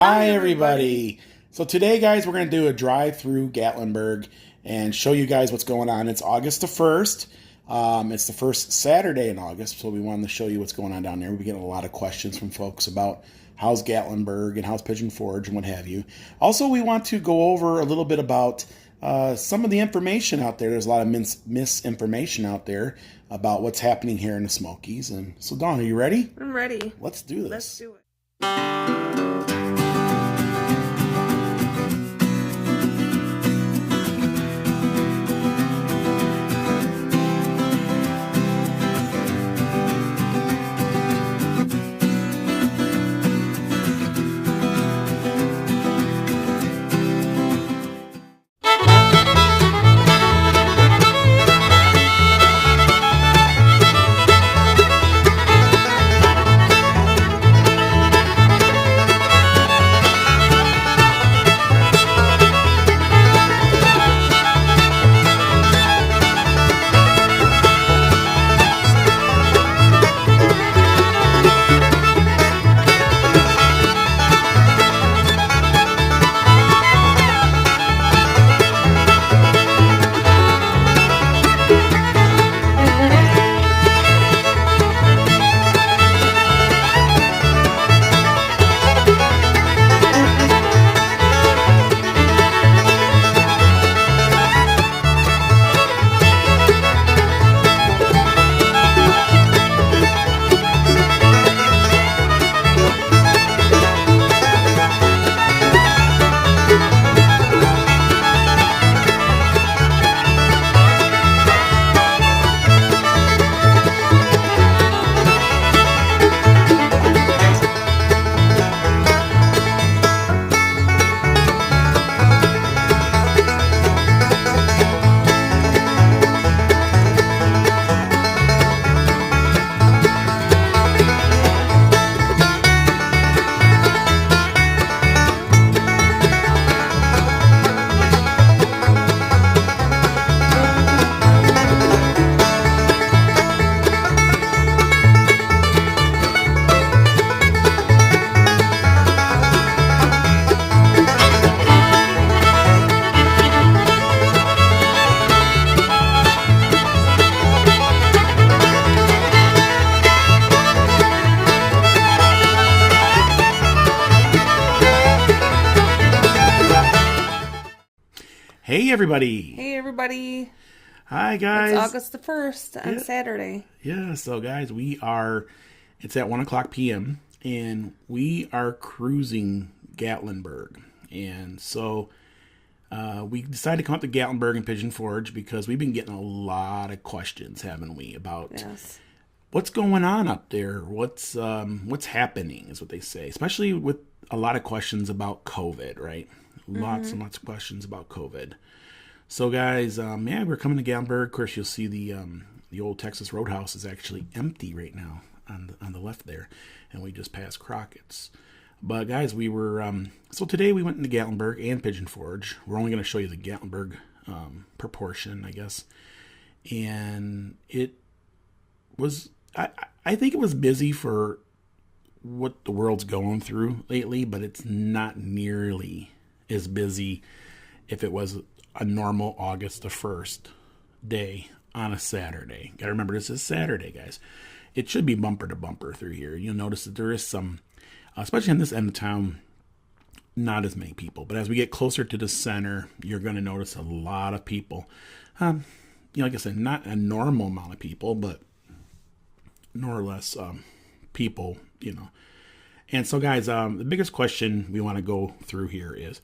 Hi, everybody. So today, guys, we're going to do a drive through Gatlinburg and show you guys what's going on. It's August the 1st. It's the first Saturday in August, so we wanted to show you what's going on down there. We've been getting a lot of questions from folks about how's Gatlinburg and how's Pigeon Forge and what have you. Also, we want to go over a little bit about some of the information out there. There's a lot of misinformation out there about what's happening here in the Smokies. And so, Dawn, are you ready? I'm ready. Let's do this. Let's do it. Hey, everybody. Hey, everybody. Hi, guys. It's August the 1st on Saturday. Yeah, so, guys, it's at 1 o'clock p.m., and we are cruising Gatlinburg. And so we decided to come up to Gatlinburg and Pigeon Forge because we've been getting a lot of questions, haven't we, about what's going on up there, what's happening, is what they say, especially with a lot of questions about COVID, right? Lots and lots of questions about COVID. So, guys, we're coming to Gatlinburg. Of course, you'll see the old Texas Roadhouse is actually empty right now on the left there, and we just passed Crockett's. But, guys, we were so today we went into Gatlinburg and Pigeon Forge. We're only going to show you the Gatlinburg proportion, I guess, and it was I think it was busy for what the world's going through lately, but it's not nearly as busy if it was a normal August the 1st day on a Saturday. Gotta remember, this is Saturday, guys. It should be bumper to bumper through here. You'll notice that there is some, especially in this end of town, not as many people. But as we get closer to the center, you're going to notice a lot of people. Like I said, not a normal amount of people, but more or less people, And so, guys, the biggest question we want to go through here is,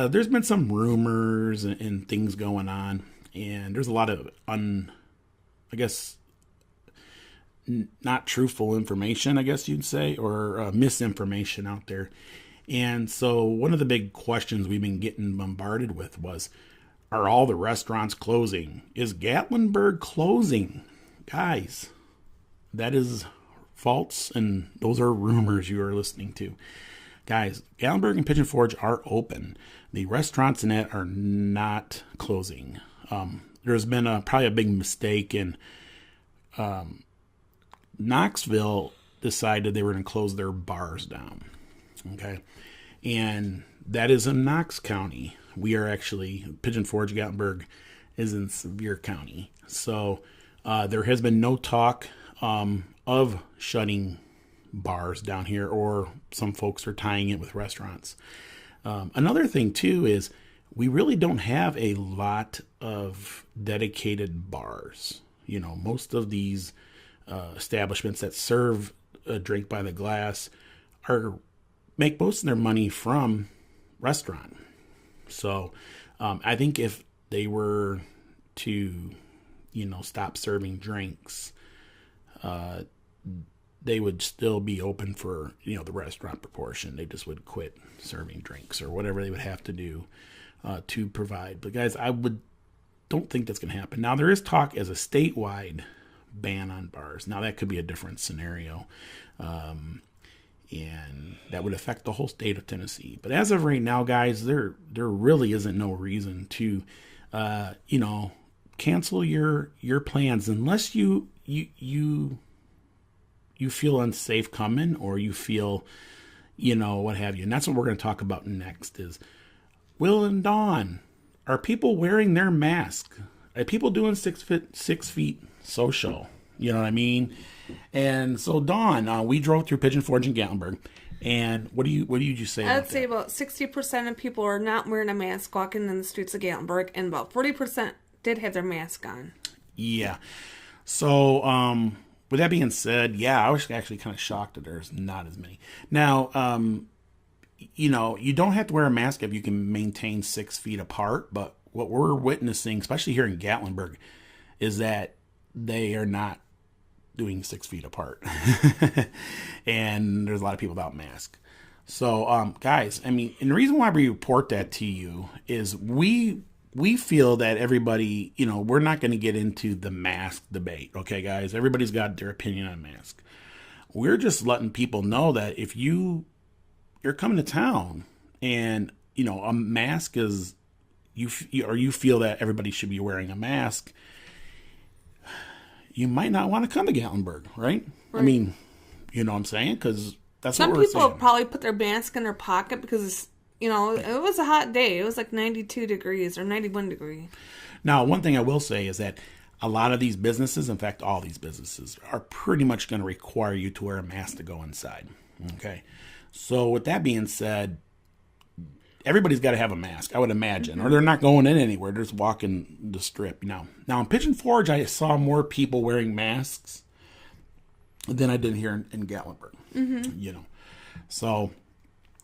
there's been some rumors and things going on, and there's a lot of not truthful information, I guess you'd say, or misinformation out there. And so one of the big questions we've been getting bombarded with was, are all the restaurants closing? Is Gatlinburg closing? Guys, that is false, and those are rumors you are listening to. Guys, Gatlinburg and Pigeon Forge are open. The restaurants in that are not closing. There's been probably a big mistake in Knoxville decided they were going to close their bars down. Okay. and that is in Knox County. We are actually, Pigeon Forge, Gatlinburg is in Sevier County. So there has been no talk of shutting bars down here, or some folks are tying it with restaurants. Another thing too is we really don't have a lot of dedicated bars. You know, most of these establishments that serve a drink by the glass make most of their money from restaurant. So I think if they were to, stop serving drinks, they would still be open for, the restaurant proportion. They just would quit serving drinks or whatever they would have to do to provide. But guys, don't think that's going to happen. Now, there is talk as a statewide ban on bars. Now, that could be a different scenario. And that would affect the whole state of Tennessee. But as of right now, guys, there really isn't no reason to, cancel your plans unless you feel unsafe coming, or you feel, what have you. And that's what we're going to talk about next is, Will and Dawn, are people wearing their mask? Are people doing 6 feet social? You know what I mean? And so, Dawn, we drove through Pigeon Forge in Gatlinburg, and what do you say? I'd say about 60% of people are not wearing a mask walking in the streets of Gatlinburg, and about 40% did have their mask on. Yeah. So, with that being said, yeah, I was actually kind of shocked that there's not as many. Now, you don't have to wear a mask if you can maintain 6 feet apart, but what we're witnessing, especially here in Gatlinburg, is that they are not doing 6 feet apart. And there's a lot of people without masks. So, guys, and the reason why we report that to you is we feel that everybody, we're not going to get into the mask debate. Okay, guys, everybody's got their opinion on mask. We're just letting people know that if you're coming to town and, a mask is, you feel that everybody should be wearing a mask, you might not want to come to Gatlinburg, right? I mean, you know what I'm saying? Because that's what we're saying. Some people probably put their mask in their pocket because, it was a hot day. It was like 92 degrees or 91 degrees. Now, one thing I will say is that a lot of these businesses, in fact, all these businesses, are pretty much going to require you to wear a mask to go inside. Okay? So with that being said, everybody's got to have a mask, I would imagine, or they're not going in anywhere. They're just walking the strip. Now in Pigeon Forge, I saw more people wearing masks than I did here in Gatlinburg. Mm-hmm. So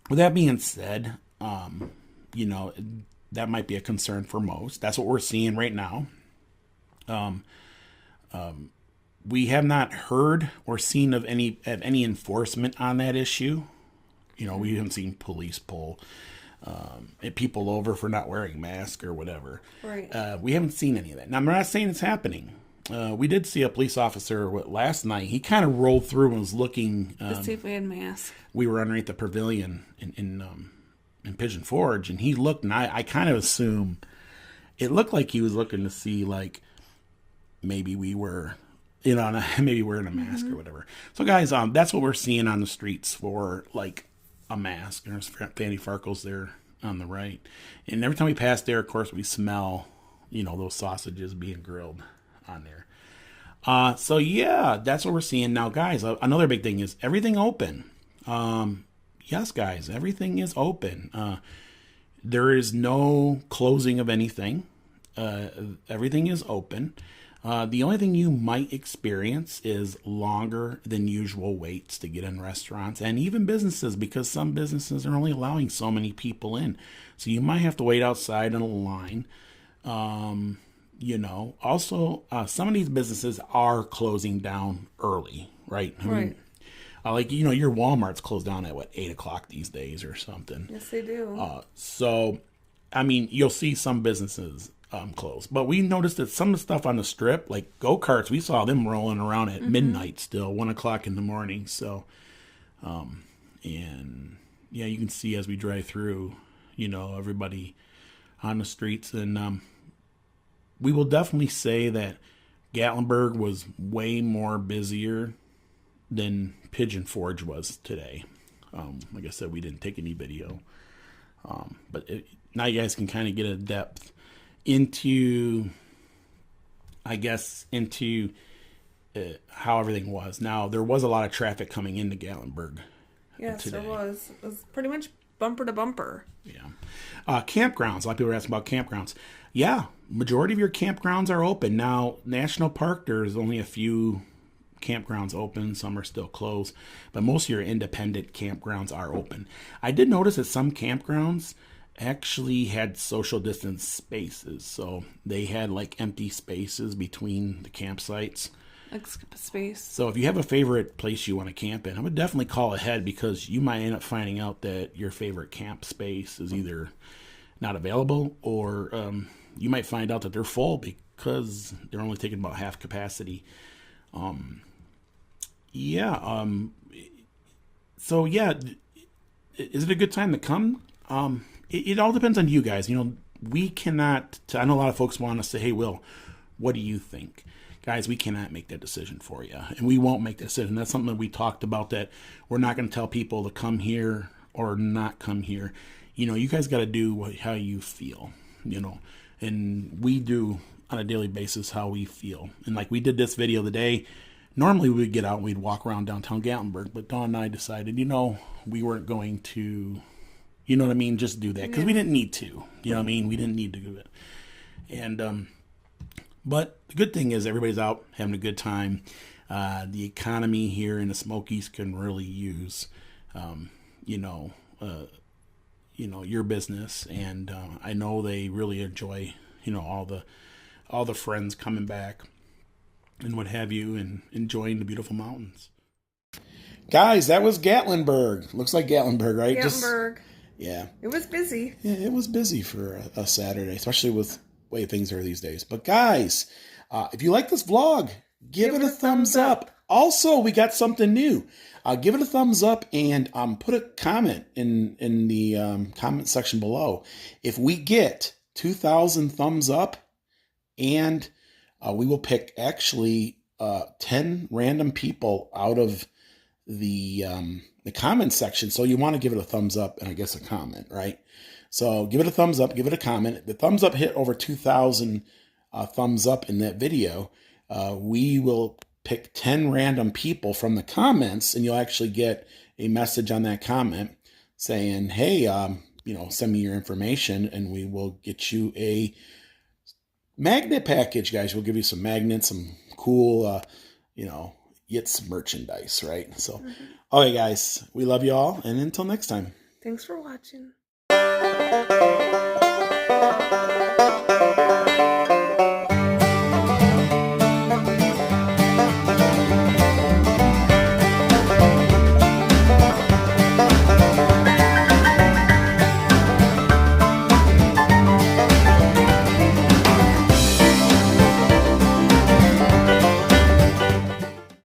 with that being said, that might be a concern for most. That's what we're seeing right now. We have not heard or seen of any enforcement on that issue. We haven't seen police pull people over for not wearing masks or whatever. Right. We haven't seen any of that. Now, I'm not saying it's happening. We did see a police officer last night. He kind of rolled through and was looking to see if we had masks. We were underneath the pavilion in Pigeon Forge, and he looked, and I kind of assume it looked like he was looking to see, like, maybe we were, maybe wearing a mask or whatever. So, guys, that's what we're seeing on the streets for, like, a mask. There's Fanny Farkles there on the right. And every time we pass there, of course, we smell, those sausages being grilled on there. So, yeah, that's what we're seeing. Now, guys, another big thing is everything open. Yes, guys, everything is open. There is no closing of anything. Everything is open. The only thing you might experience is longer than usual waits to get in restaurants and even businesses, because some businesses are only allowing so many people in. So you might have to wait outside in a line. Also, some of these businesses are closing down early, right? I mean, your Walmart's closed down at 8 o'clock these days or something. Yes, they do. So, you'll see some businesses closed, but we noticed that some of the stuff on the strip, like go-karts, we saw them rolling around at midnight still, 1 o'clock in the morning. So, and yeah, you can see as we drive through, everybody on the streets, and we will definitely say that Gatlinburg was way more busier than Pigeon Forge was today. Like I said, we didn't take any video. But now you guys can kind of get a depth into, I guess, into how everything was. Now, there was a lot of traffic coming into Gatlinburg. Yes, today. there was. It was pretty much bumper to bumper. Yeah. Campgrounds. A lot of people are asking about campgrounds. Yeah, majority of your campgrounds are open. Now, National Park, there's only a few campgrounds open. Some are still closed. But most of your independent campgrounds are open. I did notice that some campgrounds actually had social distance spaces. So they had like empty spaces between the campsites. Like space. So if you have a favorite place you want to camp in, I would definitely call ahead, because you might end up finding out that your favorite camp space is either not available, or you might find out that they're full because they're only taking about half capacity. So yeah, is it a good time to come? It all depends on you guys. We cannot, I know a lot of folks want to say, hey, Will, what do you think? Guys, we cannot make that decision for you, and we won't make that decision. That's something that we talked about, that we're not going to tell people to come here or not come here. You guys got to do how you feel, and we do on a daily basis how we feel. And like we did this video today, normally we would get out and we'd walk around downtown Gatlinburg, but Dawn and I decided, we weren't going to, just do that, because we didn't need to, we didn't need to do it. And, but the good thing is everybody's out having a good time. The economy here in the Smokies can really use, your business, and I know they really enjoy, all the friends coming back and what have you, and enjoying the beautiful mountains. Guys, that was Gatlinburg. Looks like Gatlinburg, right? Gatlinburg. Yeah. It was busy. Yeah, it was busy for a Saturday, especially with way things are these days. But guys, if you like this vlog, give it a thumbs up. Also, we got something new. Give it a thumbs up, and put a comment in the comment section below. If we get 2,000 thumbs up, and we will pick actually 10 random people out of the comment section. So you want to give it a thumbs up and I guess a comment, right? So give it a thumbs up, give it a comment. The thumbs up hit over 2,000 thumbs up in that video. We will pick 10 random people from the comments, and you'll actually get a message on that comment saying, hey, send me your information, and we will get you a magnet package, guys. We'll give you some magnets, some cool, YITS merchandise, right? So, okay, guys, we love you all, and until next time. Thanks for watching.